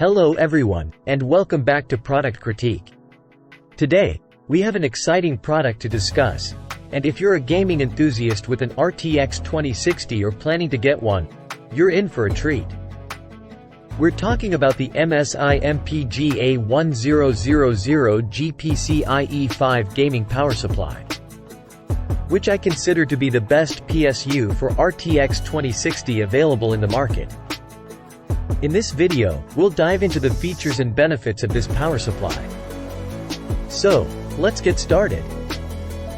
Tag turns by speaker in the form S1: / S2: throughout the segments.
S1: Hello everyone, and welcome back to Product Critique. Today, we have an exciting product to discuss, and if you're a gaming enthusiast with an RTX 2060 or planning to get one, you're in for a treat. We're talking about the MSI MPG A1000G PCIe 5 gaming power supply, which I consider to be the best PSU for RTX 2060 available in the market. In this video, we'll dive into the features and benefits of this power supply. So, let's get started.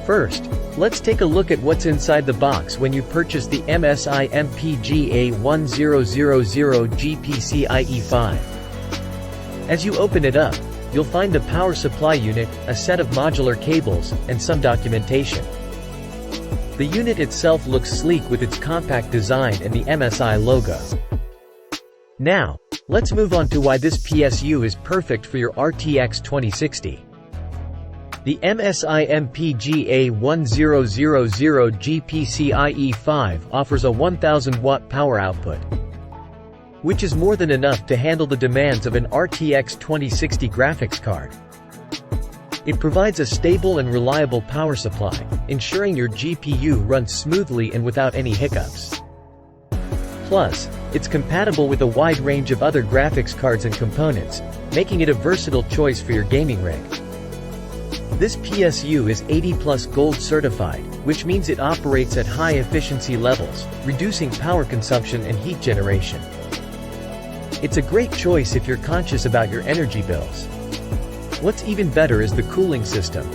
S1: First, let's take a look at what's inside the box when you purchase the MSI MPG A1000G PCIe 5. As you open it up, you'll find the power supply unit, a set of modular cables, and some documentation. The unit itself looks sleek with its compact design and the MSI logo. Now, let's move on to why this PSU is perfect for your RTX 2060. The MSI MPG A1000G PCIe 5 offers a 1000-watt power output, which is more than enough to handle the demands of an RTX 2060 graphics card. It provides a stable and reliable power supply, ensuring your GPU runs smoothly and without any hiccups. Plus, it's compatible with a wide range of other graphics cards and components, making it a versatile choice for your gaming rig. This PSU is 80+ Gold certified, which means it operates at high efficiency levels, reducing power consumption and heat generation. It's a great choice if you're conscious about your energy bills. What's even better is the cooling system.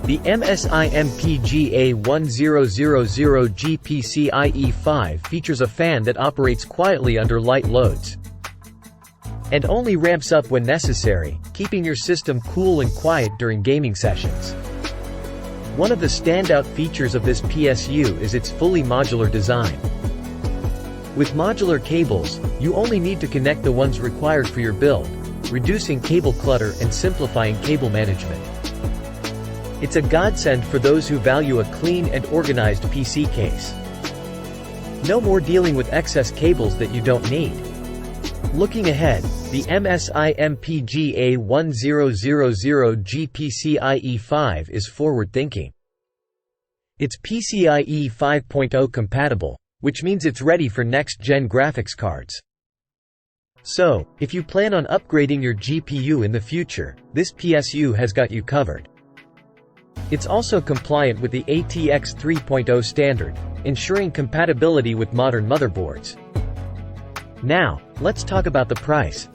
S1: The MSI MPG A1000G PCIe 5 features a fan that operates quietly under light loads and only ramps up when necessary, keeping your system cool and quiet during gaming sessions. One of the standout features of this PSU is its fully modular design. With modular cables, you only need to connect the ones required for your build, reducing cable clutter and simplifying cable management. It's a godsend for those who value a clean and organized PC case. No more dealing with excess cables that you don't need. Looking ahead, the MSI MPG A1000G PCIe 5 is forward-thinking. It's PCIe 5.0 compatible, which means it's ready for next-gen graphics cards. So, if you plan on upgrading your GPU in the future, this PSU has got you covered. It's also compliant with the ATX 3.0 standard, ensuring compatibility with modern motherboards. Now, let's talk about the price.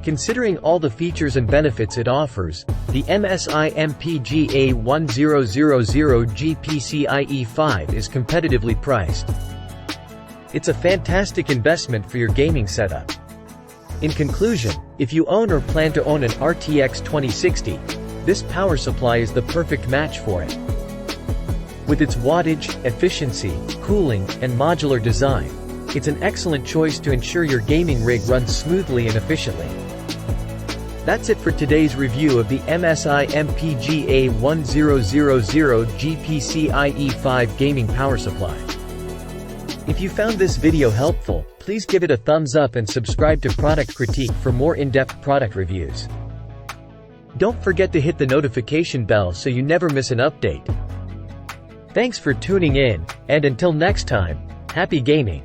S1: Considering all the features and benefits it offers, the MSI MPG A1000G PCIe 5 is competitively priced. It's a fantastic investment for your gaming setup. In conclusion, if you own or plan to own an RTX 2060, this power supply is the perfect match for it. With its wattage, efficiency, cooling, and modular design, it's an excellent choice to ensure your gaming rig runs smoothly and efficiently. That's it for today's review of the MSI MPG A1000G PCIe 5 gaming power supply. If you found this video helpful, please give it a thumbs up and subscribe to Product Critique for more in-depth product reviews. Don't forget to hit the notification bell so you never miss an update. Thanks for tuning in, and until next time, happy gaming!